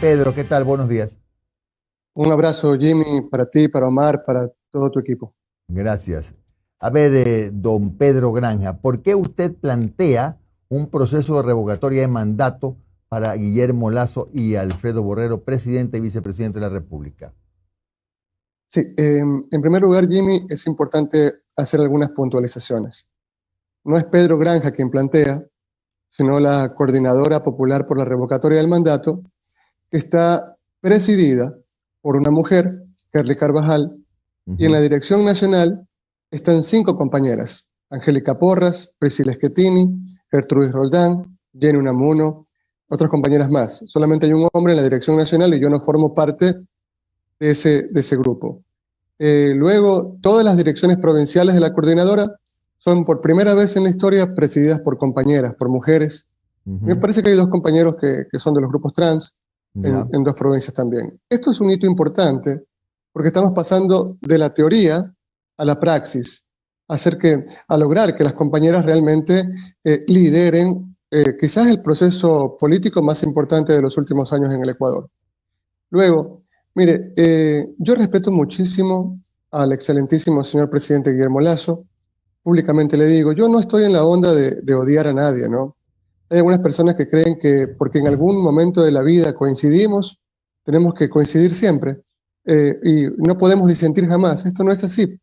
Pedro, ¿qué tal? Buenos días. Un abrazo, Jimmy, para ti, para Omar, para todo tu equipo. Gracias. A ver, don Pedro Granja, ¿por qué usted plantea un proceso de revocatoria de mandato para Guillermo Lasso y Alfredo Borrero, presidente y vicepresidente de la República? Sí, en primer lugar, Jimmy, es importante hacer algunas puntualizaciones. No es Pedro Granja quien plantea, sino la Coordinadora Popular por la Revocatoria del Mandato, que está presidida por una mujer, Kerly Carvajal, y en la dirección nacional están 5 compañeras: Angélica Porras, Priscila Schettini, Gertrudis Roldán, Jenny Unamuno, otras compañeras más. Solamente hay un hombre en la dirección nacional y yo no formo parte de ese grupo. Luego, todas las direcciones provinciales de la coordinadora son por primera vez en la historia presididas por compañeras, por mujeres. Me parece que hay 2 compañeros que son de los grupos trans en 2 provincias también. Esto es un hito importante porque estamos pasando de la teoría a la praxis, a lograr que las compañeras realmente lideren quizás el proceso político más importante de los últimos años en el Ecuador. Luego, mire, yo respeto muchísimo al excelentísimo señor presidente Guillermo Lasso. Públicamente le digo, yo no estoy en la onda de odiar a nadie, ¿no? Hay algunas personas que creen que porque en algún momento de la vida coincidimos, tenemos que coincidir siempre y no podemos disentir jamás. Esto no es así.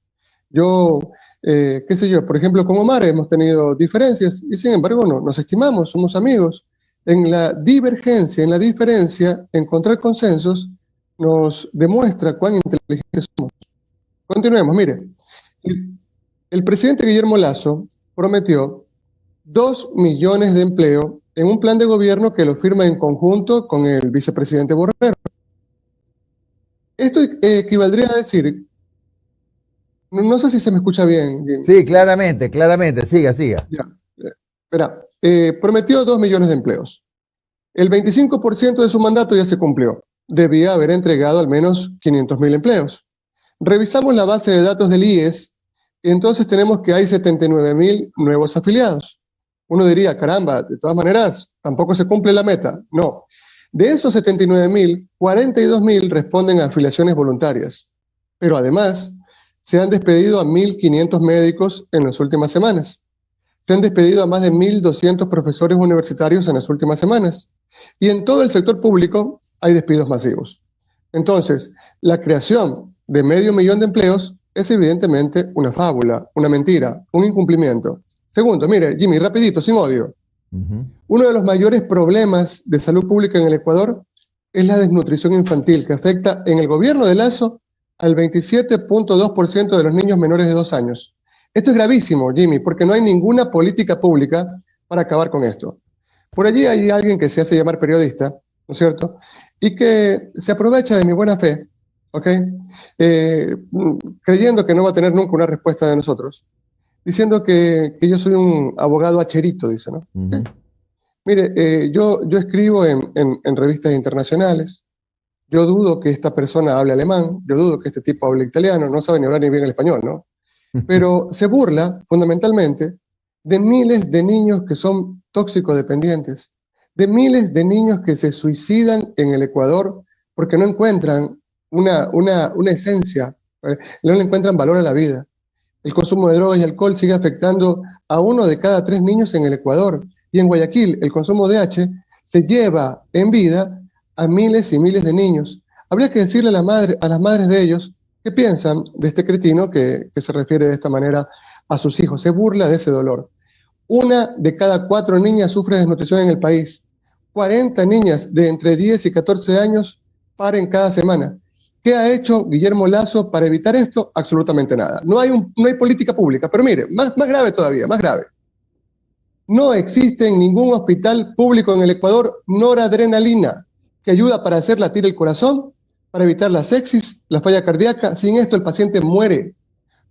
Yo, qué sé yo, por ejemplo, con Omar hemos tenido diferencias y sin embargo nos estimamos, somos amigos. En la divergencia, en la diferencia, encontrar consensos nos demuestra cuán inteligentes somos. Continuemos, mire. El presidente Guillermo Lasso prometió 2 millones de empleo en un plan de gobierno que lo firma en conjunto con el vicepresidente Borrero. Esto equivaldría a decir, no sé si se me escucha bien, Jim. Sí, claramente, claramente, siga. Ya, espera, prometió 2 millones de empleos. El 25% de su mandato ya se cumplió. Debía haber entregado al menos 500.000 empleos. Revisamos la base de datos del IES y entonces tenemos que hay 79.000 nuevos afiliados. Uno diría, caramba, de todas maneras, tampoco se cumple la meta. No. De esos 79.000, 42.000 responden a afiliaciones voluntarias. Pero además, se han despedido a 1.500 médicos en las últimas semanas. Se han despedido a más de 1.200 profesores universitarios en las últimas semanas. Y en todo el sector público hay despidos masivos. Entonces, la creación de 500.000 de empleos es evidentemente una fábula, una mentira, un incumplimiento. Segundo, mire, Jimmy, rapidito, sin odio. Uno de los mayores problemas de salud pública en el Ecuador es la desnutrición infantil, que afecta en el gobierno de Lasso al 27.2% de los niños menores de 2 años. Esto es gravísimo, Jimmy, porque no hay ninguna política pública para acabar con esto. Por allí hay alguien que se hace llamar periodista, ¿no es cierto? Y que se aprovecha de mi buena fe, ¿ok? Creyendo que no va a tener nunca una respuesta de nosotros, diciendo que yo soy un abogado hacherito, dice, ¿no? Mire, yo escribo en revistas internacionales. Yo dudo que esta persona hable alemán, yo dudo que este tipo hable italiano, no sabe ni hablar ni bien el español, ¿no? Pero se burla, fundamentalmente, de miles de niños que son toxicodependientes, de miles de niños que se suicidan en el Ecuador porque no encuentran una esencia, no le encuentran valor a la vida. El consumo de drogas y alcohol sigue afectando a 1 de cada 3 niños en el Ecuador. Y en Guayaquil, el consumo de H se lleva en vida a miles y miles de niños. Habría que decirle a las madres de ellos qué piensan de este cretino que se refiere de esta manera a sus hijos. Se burla de ese dolor. 1 de cada 4 niñas sufre desnutrición en el país. 40 niñas de entre 10 y 14 años paren cada semana. ¿Qué ha hecho Guillermo Lasso para evitar esto? Absolutamente nada. No hay política pública. Pero mire, más grave todavía, más grave. No existe en ningún hospital público en el Ecuador noradrenalina, que ayuda para hacer latir el corazón, para evitar la sepsis, la falla cardíaca. Sin esto el paciente muere.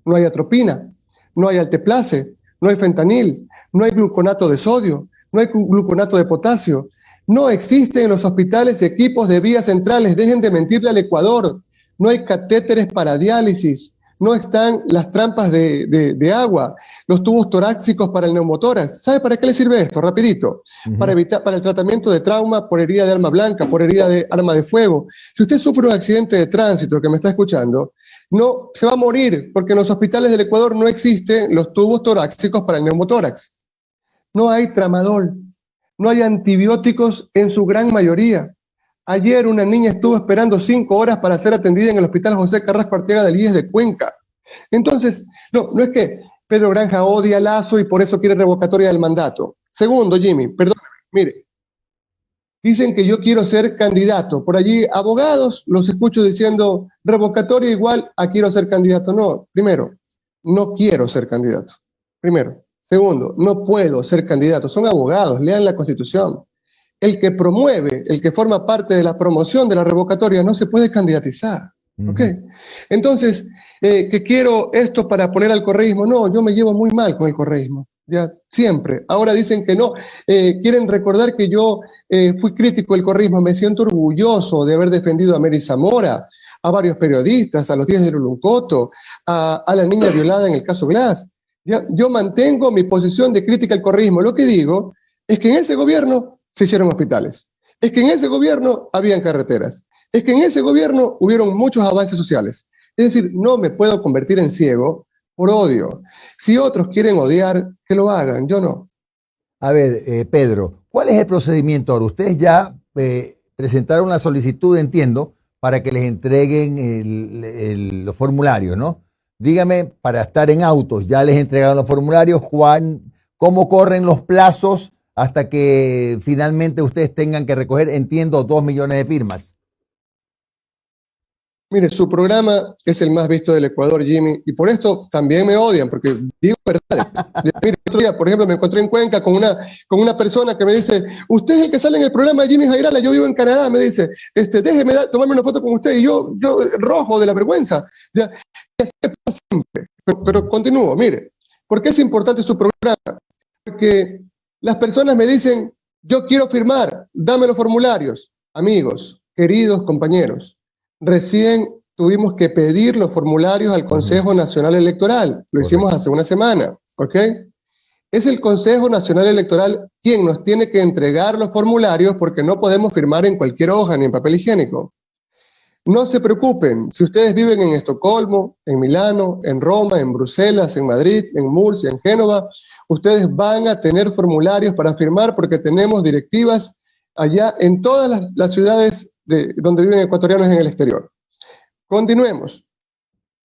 No hay atropina, no hay alteplase, no hay fentanil, no hay gluconato de sodio, no hay gluconato de potasio. No existen en los hospitales equipos de vías centrales. Dejen de mentirle al Ecuador. No hay catéteres para diálisis, no están las trampas de agua, los tubos torácicos para el neumotórax. ¿Sabe para qué le sirve esto? Rapidito. Para el tratamiento de trauma por herida de arma blanca, por herida de arma de fuego. Si usted sufre un accidente de tránsito, que me está escuchando, no se va a morir, porque en los hospitales del Ecuador no existen los tubos torácicos para el neumotórax. No hay tramadol, no hay antibióticos en su gran mayoría. Ayer una niña estuvo esperando 5 horas para ser atendida en el Hospital José Carrasco Arteaga del IES de Cuenca. Entonces, no es que Pedro Granja odia a Lasso y por eso quiere revocatoria del mandato. Segundo, Jimmy, perdóname, mire, dicen que yo quiero ser candidato. Por allí, abogados, los escucho diciendo revocatoria igual a quiero ser candidato. No, primero, no quiero ser candidato. Primero. Segundo, no puedo ser candidato. Son abogados, lean la Constitución. El que promueve, el que forma parte de la promoción de la revocatoria no se puede candidatizar. ¿Ok? Entonces, que quiero esto para poner al correísmo. No, yo me llevo muy mal con el correísmo. Ya, siempre. Ahora dicen que no. Quieren recordar que yo fui crítico del correísmo. Me siento orgulloso de haber defendido a Mary Zamora, a varios periodistas, a los 10 de Luluncoto, a la niña violada en el caso Glass. Ya, yo mantengo mi posición de crítica al correísmo. Lo que digo es que en ese gobierno se hicieron hospitales. Es que en ese gobierno habían carreteras. Es que en ese gobierno hubieron muchos avances sociales. Es decir, no me puedo convertir en ciego por odio. Si otros quieren odiar, que lo hagan, yo no. A ver, Pedro, ¿cuál es el procedimiento ahora? Ustedes ya presentaron la solicitud, entiendo, para que les entreguen los formularios, ¿no? Dígame, para estar en autos, ya les entregaron los formularios, Juan, ¿cómo corren los plazos hasta que finalmente ustedes tengan que recoger, entiendo, 2 millones de firmas? Mire, su programa es el más visto del Ecuador, Jimmy, y por esto también me odian, porque digo verdades. Mire, otro día, por ejemplo, me encontré en Cuenca con una persona que me dice, usted es el que sale en el programa de Jimmy Jairala, yo vivo en Canadá, me dice, déjeme tomarme una foto con usted, y yo rojo de la vergüenza. Ya, así pasa siempre. Pero continúo, mire, ¿por qué es importante su programa? Porque las personas me dicen, yo quiero firmar, dame los formularios. Amigos, queridos compañeros, recién tuvimos que pedir los formularios al Consejo Nacional Electoral. Lo hicimos hace una semana, ¿ok? Es el Consejo Nacional Electoral quien nos tiene que entregar los formularios porque no podemos firmar en cualquier hoja ni en papel higiénico. No se preocupen, si ustedes viven en Estocolmo, en Milano, en Roma, en Bruselas, en Madrid, en Murcia, en Génova, ustedes van a tener formularios para firmar porque tenemos directivas allá en todas las ciudades donde viven ecuatorianos en el exterior. Continuemos.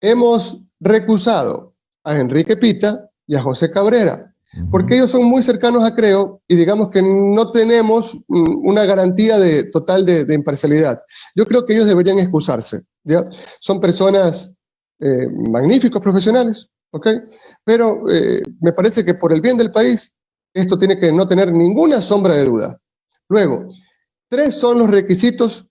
Hemos recusado a Enrique Pita y a José Cabrera, porque ellos son muy cercanos a Creo y digamos que no tenemos una garantía total de imparcialidad. Yo creo que ellos deberían excusarse, ¿ya? Son personas magníficos profesionales, ¿ok? Pero me parece que por el bien del país esto tiene que no tener ninguna sombra de duda. Luego, tres son los requisitos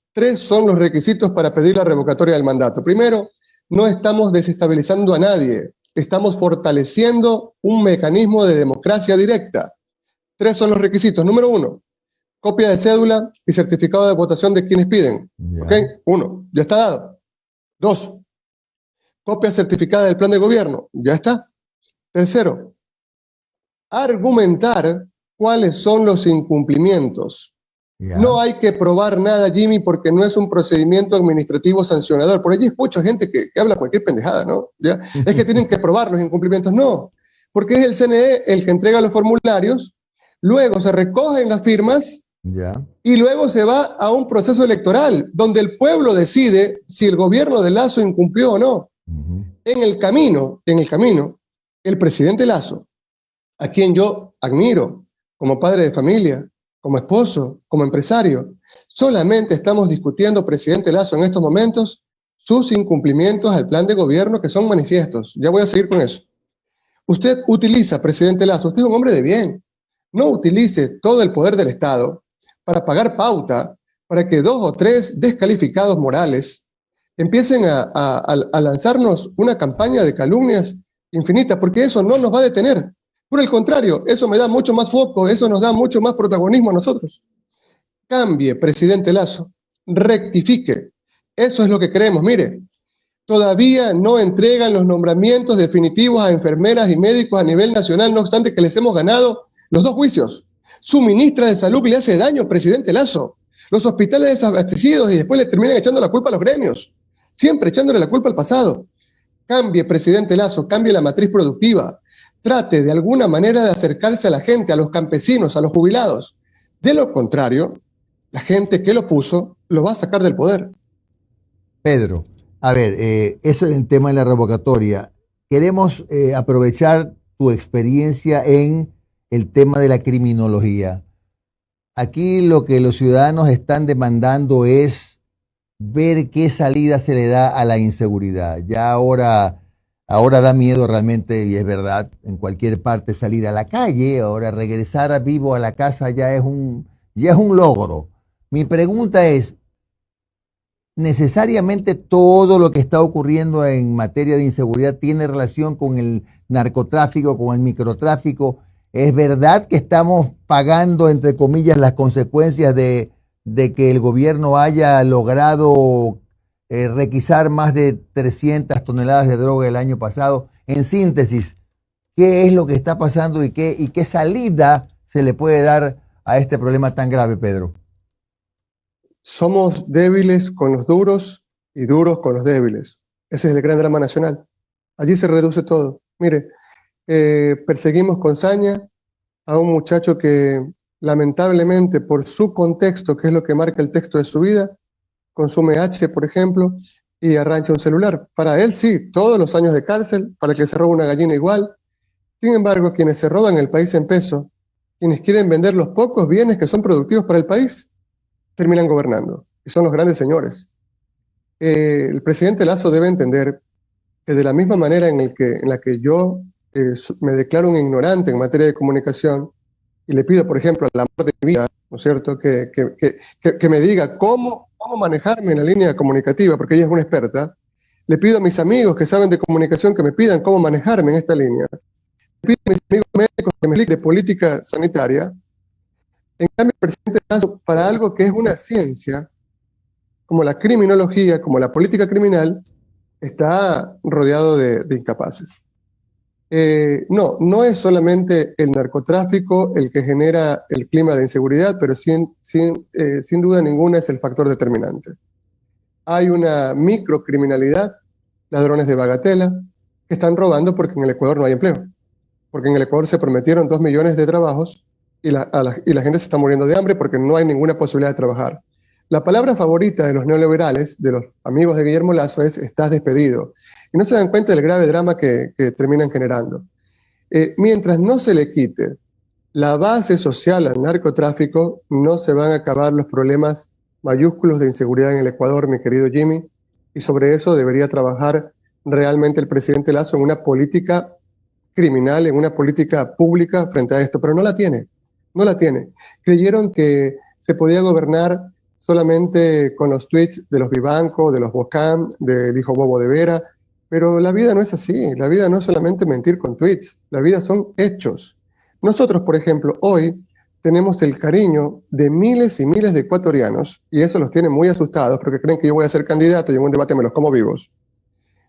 para pedir la revocatoria del mandato. Primero, no estamos desestabilizando a nadie, estamos fortaleciendo un mecanismo de democracia directa. 3 son los requisitos. Número 1, copia de cédula y certificado de votación de quienes piden. ¿Ok? 1, ya está dado. 2, copia certificada del plan de gobierno. Ya está. Tercero, argumentar cuáles son los incumplimientos. No hay que probar nada, Jimmy, porque no es un procedimiento administrativo sancionador. Por allí escucho gente que habla cualquier pendejada, ¿no? ¿Ya? Es que tienen que probar los incumplimientos. No, porque es el CNE el que entrega los formularios, luego se recogen las firmas y luego se va a un proceso electoral donde el pueblo decide si el gobierno de Lasso incumplió o no. En el camino, el presidente Lasso, a quien yo admiro como padre de familia, como esposo, como empresario, solamente estamos discutiendo, presidente Lasso, en estos momentos, sus incumplimientos al plan de gobierno que son manifiestos. Ya voy a seguir con eso. Usted utiliza, presidente Lasso, usted es un hombre de bien. No utilice todo el poder del Estado para pagar pauta para que 2 o 3 descalificados morales empiecen a lanzarnos una campaña de calumnias infinita, porque eso no nos va a detener. Por el contrario, eso me da mucho más foco, eso nos da mucho más protagonismo a nosotros. Cambie, presidente Lasso, rectifique. Eso es lo que queremos. Mire, Todavía no entregan los nombramientos definitivos a enfermeras y médicos a nivel nacional, no obstante que les hemos ganado los 2 juicios. Su ministra de Salud le hace daño, presidente Lasso. Los hospitales desabastecidos y después le terminan echando la culpa a los gremios. Siempre echándole la culpa al pasado. Cambie, presidente Lasso, cambie la matriz productiva. Trate de alguna manera de acercarse a la gente, a los campesinos, a los jubilados. De lo contrario, la gente que lo puso lo va a sacar del poder. Pedro, a ver, eso es el tema de la revocatoria. Queremos aprovechar tu experiencia en el tema de la criminología. Aquí lo que los ciudadanos están demandando es ver qué salida se le da a la inseguridad. Ya ahora da miedo realmente, y es verdad, en cualquier parte salir a la calle. Ahora regresar vivo a la casa ya es un logro. Mi pregunta es, ¿necesariamente todo lo que está ocurriendo en materia de inseguridad tiene relación con el narcotráfico, con el microtráfico? ¿Es verdad que estamos pagando, entre comillas, las consecuencias de que el gobierno haya logrado requisar más de 300 toneladas de droga el año pasado? En síntesis, ¿qué es lo que está pasando y qué salida se le puede dar a este problema tan grave, Pedro? Somos débiles con los duros y duros con los débiles. Ese es el gran drama nacional. Allí se reduce todo. Mire, perseguimos con saña a un muchacho que lamentablemente por su contexto, que es lo que marca el texto de su vida, consume H, por ejemplo, y arrancha un celular. Para él sí, todos los años de cárcel, para el que se roba una gallina igual. Sin embargo, quienes se roban el país en peso, quienes quieren vender los pocos bienes que son productivos para el país, terminan gobernando, y son los grandes señores. El presidente Lasso debe entender que de la misma manera en la que yo me declaro un ignorante en materia de comunicación, y le pido, por ejemplo, al amor de mi vida, ¿no es cierto?, que me diga cómo manejarme en la línea comunicativa, porque ella es una experta. Le pido a mis amigos que saben de comunicación que me pidan cómo manejarme en esta línea. Le pido a mis amigos médicos que me expliquen de política sanitaria. En cambio, el presidente Lasso, para algo que es una ciencia, como la criminología, como la política criminal, está rodeado de incapaces. No es solamente el narcotráfico el que genera el clima de inseguridad, pero sin duda ninguna es el factor determinante. Hay una microcriminalidad, ladrones de bagatela, que están robando porque en el Ecuador no hay empleo, porque en el Ecuador se prometieron 2 millones de trabajos y la gente se está muriendo de hambre porque no hay ninguna posibilidad de trabajar. La palabra favorita de los neoliberales, de los amigos de Guillermo Lasso, es "estás despedido". Y no se dan cuenta del grave drama que terminan generando. Mientras no se le quite la base social al narcotráfico, no se van a acabar los problemas mayúsculos de inseguridad en el Ecuador, mi querido Jimmy, y sobre eso debería trabajar realmente el presidente Lasso en una política criminal, en una política pública frente a esto, pero no la tiene. Creyeron que se podía gobernar solamente con los tweets de los Vivanco, de los Bocán, del hijo bobo de Vera, pero la vida no es así. La vida no es solamente mentir con tweets, la vida son hechos. Nosotros, por ejemplo, hoy tenemos el cariño de miles y miles de ecuatorianos, y eso los tiene muy asustados porque creen que yo voy a ser candidato y en un debate me los como vivos.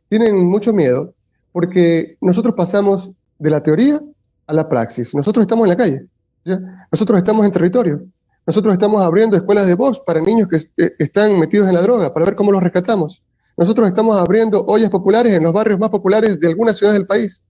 Tienen mucho miedo porque nosotros pasamos de la teoría a la praxis. Nosotros estamos en la calle, ¿ya? Nosotros estamos en territorio. Nosotros estamos abriendo escuelas de voz para niños que están metidos en la droga, para ver cómo los rescatamos. Nosotros estamos abriendo ollas populares en los barrios más populares de algunas ciudades del país.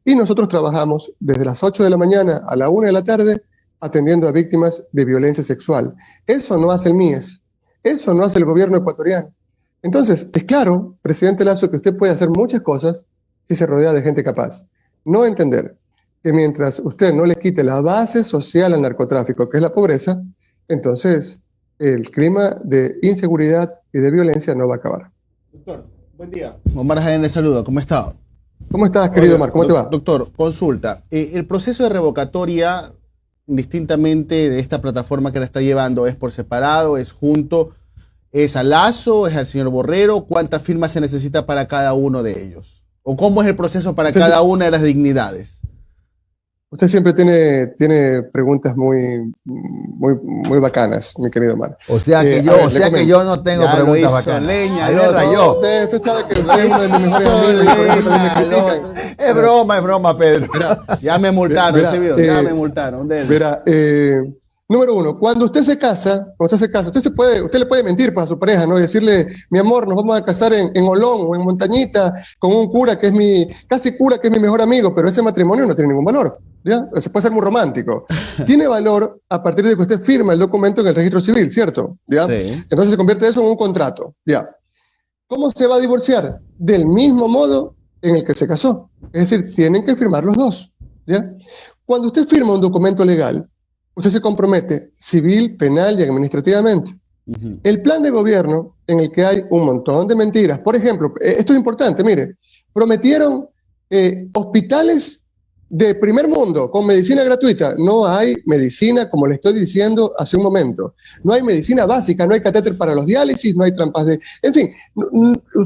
Y nosotros trabajamos desde las 8 de la mañana a la 1 de la tarde atendiendo a víctimas de violencia sexual. Eso no hace el MIES. Eso no hace el gobierno ecuatoriano. Entonces, es claro, presidente Lasso, que usted puede hacer muchas cosas si se rodea de gente capaz. No entender que mientras usted no le quite la base social al narcotráfico, que es la pobreza, entonces el clima de inseguridad y de violencia no va a acabar. Doctor, buen día. Omar Jaén le saluda. ¿Cómo está? ¿Cómo estás, querido Omar? ¿Cómo te va? Doctor, consulta. El proceso de revocatoria, indistintamente de esta plataforma que la está llevando, ¿es por separado, es junto, es a Lasso, es al señor Borrero? ¿Cuántas firmas se necesita para cada uno de ellos? ¿O cómo es el proceso para cada una de las dignidades? Usted siempre tiene preguntas muy bacanas, mi querido Omar. O sea que yo no tengo Ya preguntas lo hizo bacanas. leña, Ahí el me otro. rayó. Usted sabe que usted es uno de mis mejores amigos y por eso también me critican. Es broma, Pedro. Ya me multaron, Verá, ese video, ya me multaron. Dele. Verá, número uno, cuando usted se casa, usted le puede mentir para su pareja, ¿no? Y decirle, mi amor, nos vamos a casar en Olón o en Montañita con un cura que es casi cura que es mi mejor amigo, pero ese matrimonio no tiene ningún valor, ¿ya? Se puede ser muy romántico. Tiene valor a partir de que usted firma el documento en el registro civil, ¿cierto? ¿Ya? Sí. Entonces se convierte eso en un contrato, ¿ya? ¿Cómo se va a divorciar? Del mismo modo en el que se casó. Es decir, tienen que firmar los dos, ¿ya? Cuando usted firma un documento legal, usted se compromete civil, penal y administrativamente. Uh-huh. El plan de gobierno en el que hay un montón de mentiras. Por ejemplo, esto es importante, mire, prometieron hospitales de primer mundo con medicina gratuita. No hay medicina, como le estoy diciendo hace un momento. No hay medicina básica, no hay catéter para los diálisis, no hay trampas de... En fin,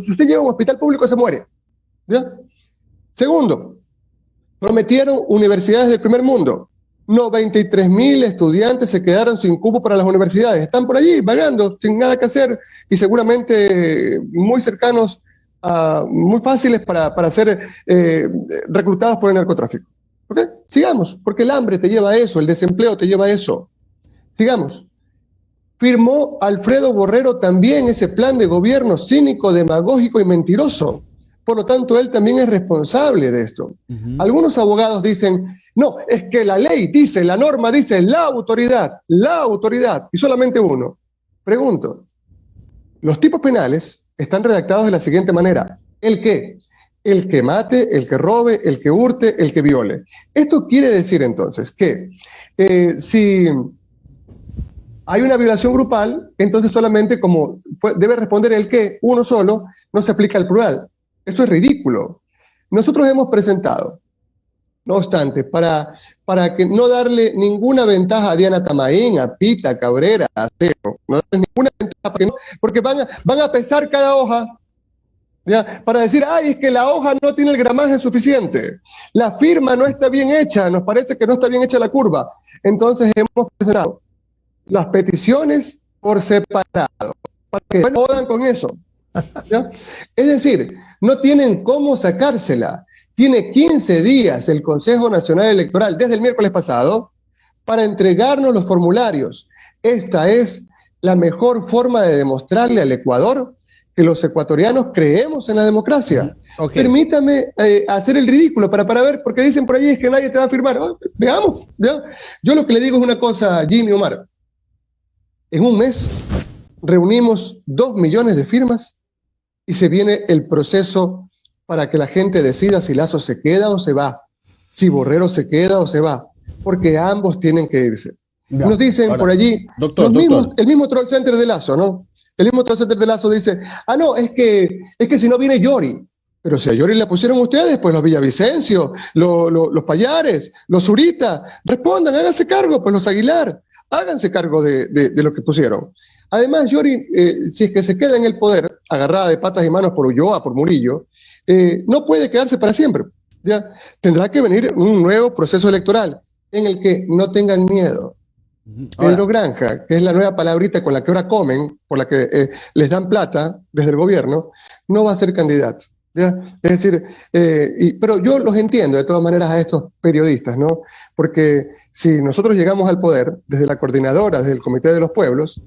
si usted llega a un hospital público se muere, ¿ya? Segundo, prometieron universidades del primer mundo. 93.000 estudiantes se quedaron sin cupo para las universidades. Están por allí vagando, sin nada que hacer y seguramente muy cercanos, muy fáciles para ser reclutados por el narcotráfico. ¿Ok? Sigamos, porque el hambre te lleva a eso, el desempleo te lleva a eso. Sigamos. Firmó Alfredo Borrero también ese plan de gobierno cínico, demagógico y mentiroso. Por lo tanto, él también es responsable de esto. Uh-huh. Algunos abogados dicen, no, es que la ley dice, la norma dice, la autoridad, y solamente uno. Pregunto, los tipos penales están redactados de la siguiente manera. ¿El qué? El que mate, el que robe, el que hurte, el que viole. Esto quiere decir entonces que si hay una violación grupal, entonces solamente como debe responder el qué, uno solo, no se aplica el plural. Esto es ridículo. Nosotros hemos presentado, no obstante, para que no darle ninguna ventaja a Diana Tamaín, a Pita, a Cabrera, a Cero, no darle ninguna ventaja, porque van a pesar cada hoja, ¿ya? Para decir, ay, es que la hoja no tiene el gramaje suficiente, la firma no está bien hecha, nos parece que no está bien hecha la curva. Entonces hemos presentado las peticiones por separado, para que no jodan con eso. ¿Ya? Es decir, no tienen cómo sacársela. Tiene 15 días el Consejo Nacional Electoral, desde el miércoles pasado, para entregarnos los formularios. Esta es la mejor forma de demostrarle al Ecuador que los ecuatorianos creemos en la democracia. Okay. Permítame hacer el ridículo para ver, porque dicen por ahí es que nadie te va a firmar. Veamos, ¿ya? Yo lo que le digo es una cosa, Jimmy, Omar. En un mes reunimos 2 millones de firmas y se viene el proceso para que la gente decida si Lasso se queda o se va, si Borrero se queda o se va, porque ambos tienen que irse. Ya. Nos dicen ahora, por allí, el mismo troll center de Lasso, ¿no? El mismo troll center de Lasso dice, no, es que si no viene Yori, pero si a Yori la pusieron ustedes, pues los Villavicencio, los Payares, los Zurita, respondan, háganse cargo, pues los Aguilar, háganse cargo de lo que pusieron. Además, Yori, si es que se queda en el poder, agarrada de patas y manos por Ulloa, por Murillo, no puede quedarse para siempre. ¿Ya? Tendrá que venir un nuevo proceso electoral en el que no tengan miedo. Pedro Granja, que es la nueva palabrita con la que ahora comen, por la que les dan plata desde el gobierno, no va a ser candidato. ¿Ya? Es decir, pero yo los entiendo de todas maneras a estos periodistas, ¿no? Porque si nosotros llegamos al poder, desde la coordinadora, desde el Comité de los Pueblos,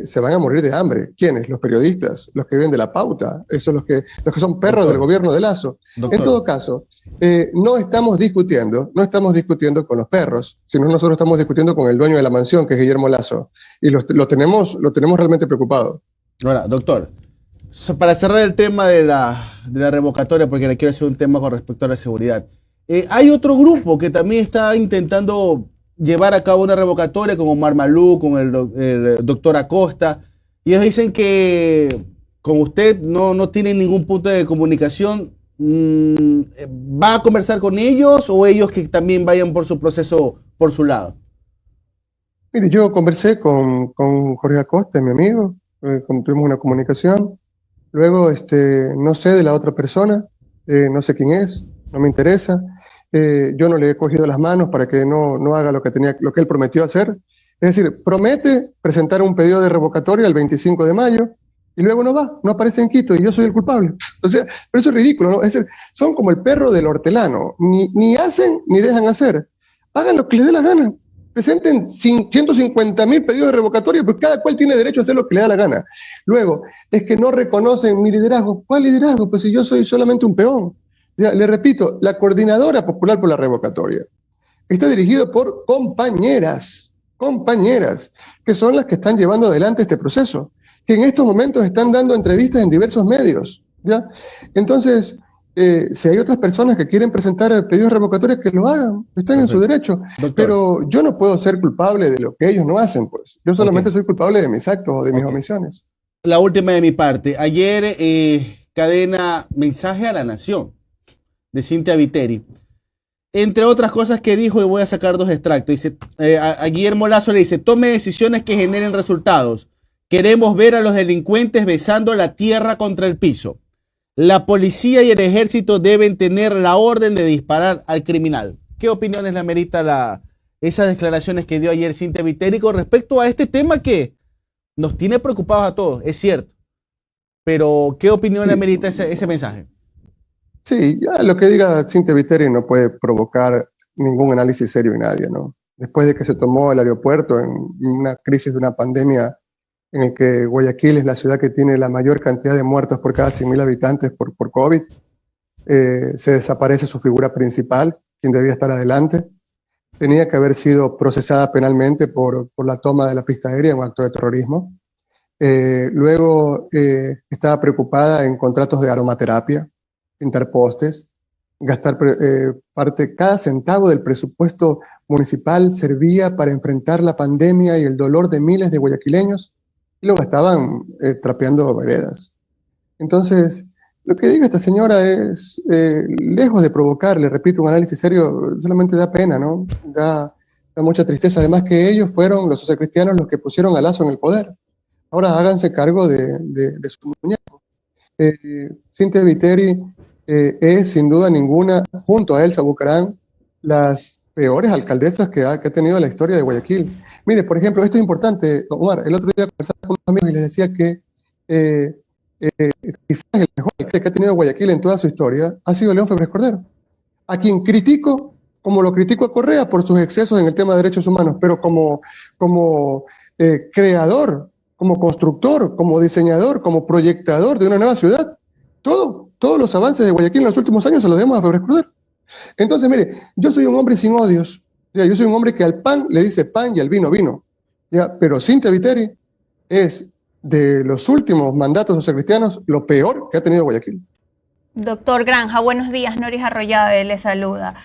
se van a morir de hambre. ¿Quiénes? Los periodistas, los que viven de la pauta, esos los que son perros del gobierno de Lasso. Doctor. En todo caso, no estamos discutiendo con los perros, sino nosotros estamos discutiendo con el dueño de la mansión, que es Guillermo Lasso, y lo tenemos realmente preocupado. Ahora, doctor, para cerrar el tema de la revocatoria, porque le quiero hacer un tema con respecto a la seguridad, hay otro grupo que también está intentando llevar a cabo una revocatoria con Omar Malú, con el doctor Acosta, y ellos dicen que con usted no tienen ningún punto de comunicación. ¿Va a conversar con ellos o ellos que también vayan por su proceso por su lado? Mire, yo conversé con Jorge Acosta, mi amigo, tuvimos una comunicación. Luego, no sé de la otra persona, no sé quién es, no me interesa. yo no le he cogido las manos para que no haga lo que él prometió hacer. Es decir, promete presentar un pedido de revocatoria el 25 de mayo y luego no aparece en Quito y yo soy el culpable. O sea, pero eso es ridículo, ¿no? Es decir, son como el perro del hortelano, ni hacen ni dejan hacer. Hagan lo que les dé la gana. Presenten 150.000 pedidos de revocatoria, pues cada cual tiene derecho a hacer lo que le da la gana. Luego, es que no reconocen mi liderazgo. ¿Cuál liderazgo? Pues si yo soy solamente un peón. Ya, le repito, la Coordinadora Popular por la Revocatoria está dirigido por compañeras, que son las que están llevando adelante este proceso, que en estos momentos están dando entrevistas en diversos medios, ¿ya? Entonces, si hay otras personas que quieren presentar pedidos revocatorios, que lo hagan, están en su derecho. Doctor. Pero yo no puedo ser culpable de lo que ellos no hacen, pues. Yo solamente soy culpable de mis actos o de mis omisiones. La última de mi parte. Ayer, cadena Mensaje a la Nación, de Cynthia Viteri. Entre otras cosas que dijo, y voy a sacar dos extractos, dice, a Guillermo Lazo le dice: tome decisiones que generen resultados. Queremos ver a los delincuentes besando la tierra contra el piso. La policía y el ejército deben tener la orden de disparar al criminal. ¿Qué opiniones le amerita esas declaraciones que dio ayer Cynthia Viteri con respecto a este tema que nos tiene preocupados a todos? Es cierto. Pero, ¿qué opinión le amerita ese mensaje? Sí, ya lo que diga Cynthia Viteri no puede provocar ningún análisis serio en nadie, ¿no? Después de que se tomó el aeropuerto en una crisis de una pandemia en el que Guayaquil es la ciudad que tiene la mayor cantidad de muertos por cada 100.000 habitantes por COVID, se desaparece su figura principal, quien debía estar adelante. Tenía que haber sido procesada penalmente por la toma de la pista aérea en un acto de terrorismo. Luego estaba preocupada en contratos de aromaterapia, pintar postes, gastar cada centavo del presupuesto municipal servía para enfrentar la pandemia y el dolor de miles de guayaquileños, y lo gastaban trapeando veredas. Entonces, lo que diga esta señora es, lejos de provocar, le repito, un análisis serio, solamente da pena, ¿no? Da mucha tristeza. Además que ellos fueron, los socialcristianos, los que pusieron a Lazo en el poder. Ahora háganse cargo de su muñeco. Cynthia Viteri es, sin duda ninguna, junto a Elsa Bucarán, las peores alcaldesas que ha tenido la historia de Guayaquil. Mire, por ejemplo, esto es importante, Omar. El otro día conversaba con unos amigos y les decía que quizás el mejor alcalde que ha tenido Guayaquil en toda su historia ha sido León Febres Cordero, a quien critico, como lo critico a Correa por sus excesos en el tema de derechos humanos, pero como creador, como constructor, como diseñador, como proyectador de una nueva ciudad, todos los avances de Guayaquil en los últimos años se los debemos a Febres Cordero. Entonces, mire, yo soy un hombre sin odios, ¿ya? Yo soy un hombre que al pan le dice pan y al vino vino, ¿ya? Pero Cynthia Viteri es, de los últimos mandatos socialcristianos, lo peor que ha tenido Guayaquil. Doctor Granja, buenos días. Noris Arroyave le saluda.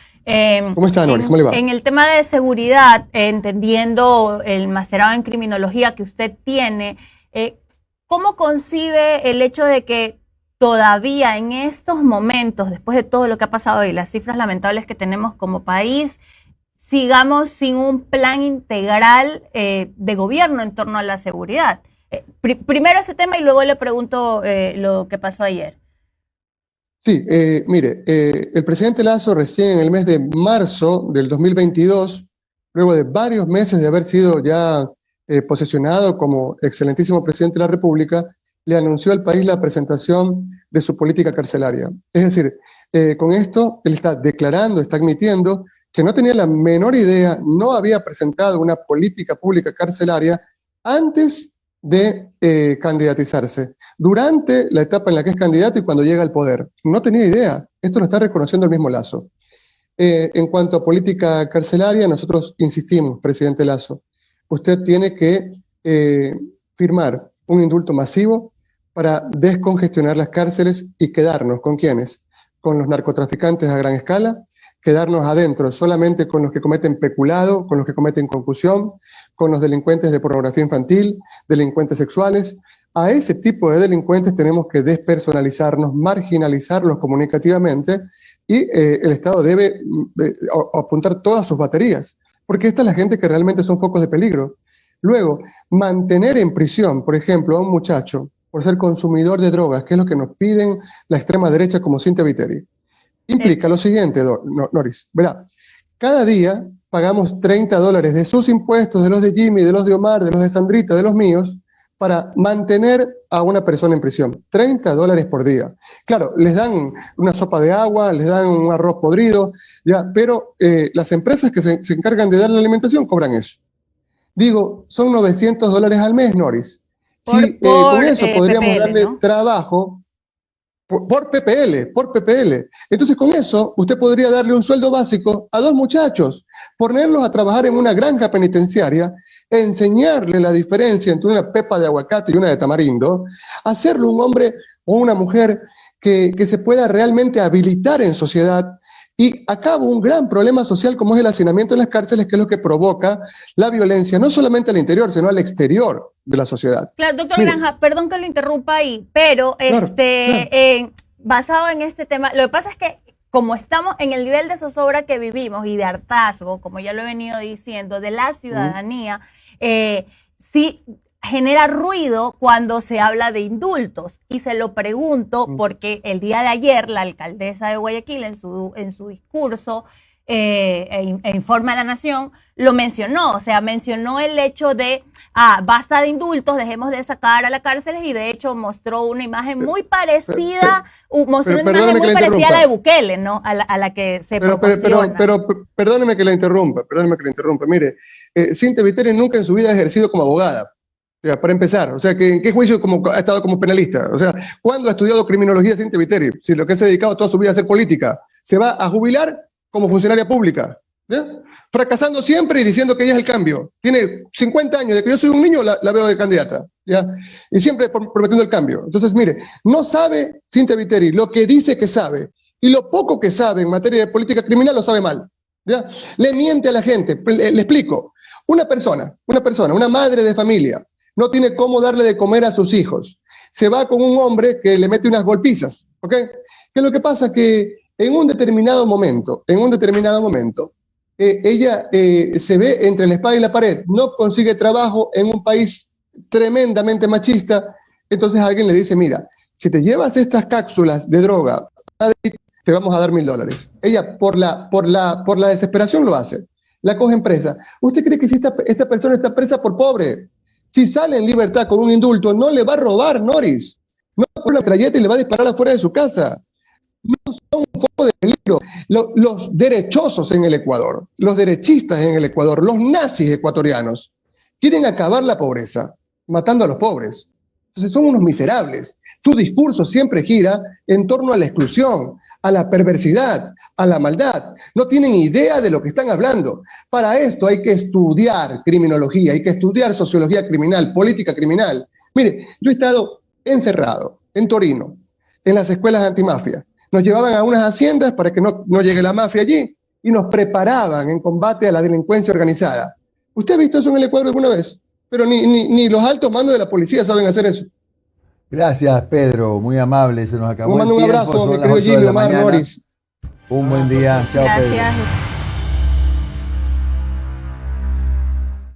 ¿Cómo está, Noris? ¿Cómo le va? En el tema de seguridad, entendiendo el masterado en criminología que usted tiene, ¿cómo concibe el hecho de que todavía en estos momentos, después de todo lo que ha pasado y las cifras lamentables que tenemos como país, sigamos sin un plan integral de gobierno en torno a la seguridad? Primero ese tema y luego le pregunto lo que pasó ayer. Sí, mire, el presidente Lazo recién en el mes de marzo del 2022, luego de varios meses de haber sido ya posesionado como excelentísimo presidente de la República, le anunció al país la presentación de su política carcelaria. Es decir, con esto él está declarando, está admitiendo que no tenía la menor idea, no había presentado una política pública carcelaria antes de candidatizarse, durante la etapa en la que es candidato y cuando llega al poder. No tenía idea, esto lo está reconociendo el mismo Lazo. En cuanto a política carcelaria, nosotros insistimos, presidente Lazo, usted tiene que firmar un indulto masivo para descongestionar las cárceles y quedarnos ¿con quiénes? Con los narcotraficantes a gran escala, quedarnos adentro solamente con los que cometen peculado, con los que cometen concusión, con los delincuentes de pornografía infantil, delincuentes sexuales. A ese tipo de delincuentes tenemos que despersonalizarnos, marginalizarlos comunicativamente y el Estado debe apuntar todas sus baterías, porque esta es la gente que realmente son focos de peligro. Luego, mantener en prisión, por ejemplo, a un muchacho por ser consumidor de drogas, que es lo que nos piden la extrema derecha como Cynthia Viteri, implica lo siguiente, Noris. Verá, cada día pagamos $30 de sus impuestos, de los de Jimmy, de los de Omar, de los de Sandrita, de los míos, para mantener a una persona en prisión. $30 por día. Claro, les dan una sopa de agua, les dan un arroz podrido, ya, pero las empresas que se encargan de dar la alimentación cobran eso. Digo, son $900 al mes, Noris. Si con eso podríamos PPL, darle ¿no? trabajo por PPL. Entonces con eso usted podría darle un sueldo básico a 2 muchachos, ponerlos a trabajar en una granja penitenciaria, enseñarle la diferencia entre una pepa de aguacate y una de tamarindo, hacerlo un hombre o una mujer que se pueda realmente habilitar en sociedad. Y acaba un gran problema social como es el hacinamiento en las cárceles, que es lo que provoca la violencia, no solamente al interior, sino al exterior de la sociedad. Claro, doctor Mire, Granja, perdón que lo interrumpa ahí, pero claro. basado en este tema, lo que pasa es que como estamos en el nivel de zozobra que vivimos y de hartazgo, como ya lo he venido diciendo, de la ciudadanía, sí genera ruido cuando se habla de indultos. Y se lo pregunto porque el día de ayer la alcaldesa de Guayaquil en su discurso Informa a la Nación lo mencionó, o sea, mencionó el hecho de basta de indultos, dejemos de sacar a las cárceles, y de hecho mostró una imagen muy parecida, a la de Bukele, ¿no? A la que se proporciona. Pero perdóneme que la interrumpa, Mire, Cynthia Viteri nunca en su vida ha ejercido como abogada. Ya, para empezar, o sea, ¿en qué juicio ha estado como penalista? O sea, ¿cuándo ha estudiado criminología Cynthia Viteri? Si lo que se ha dedicado toda su vida a hacer política, se va a jubilar como funcionaria pública, ¿ya? Fracasando siempre y diciendo que ella es el cambio. Tiene 50 años, de que yo soy un niño la veo de candidata, ¿ya? Y siempre prometiendo el cambio. Entonces, mire, no sabe Cynthia Viteri lo que dice que sabe, y lo poco que sabe en materia de política criminal lo sabe mal, ¿ya? Le miente a la gente. Le explico. Una persona, una madre de familia, no tiene cómo darle de comer a sus hijos. Se va con un hombre que le mete unas golpizas, ¿ok? Que lo que pasa que en un determinado momento, ella se ve entre la espada y la pared, no consigue trabajo en un país tremendamente machista. Entonces alguien le dice, mira, si te llevas estas cápsulas de droga, te vamos a dar $1000. Ella por la desesperación lo hace, la coge en presa. ¿Usted cree que si esta persona está presa por pobre? Si sale en libertad con un indulto, no le va a robar, Noris. No va a poner la metralleta y le va a disparar afuera de su casa. No son un foco de peligro. Los derechosos en el Ecuador, los derechistas en el Ecuador, los nazis ecuatorianos, quieren acabar la pobreza, matando a los pobres. Entonces son unos miserables. Su discurso siempre gira en torno a la exclusión, a la perversidad, a la maldad. No tienen idea de lo que están hablando. Para esto hay que estudiar criminología, hay que estudiar sociología criminal, política criminal. Mire, yo he estado encerrado en Torino, en las escuelas antimafia. Nos llevaban a unas haciendas para que no llegue la mafia allí y nos preparaban en combate a la delincuencia organizada. ¿Usted ha visto eso en el Ecuador alguna vez? Pero ni los altos mandos de la policía saben hacer eso. Gracias, Pedro, muy amable, se nos acabó el Un tiempo. abrazo, Son mi las querido 8 de Jimmy, la Omar, mañana. Noris. Un buen día, chao, Pedro. Gracias.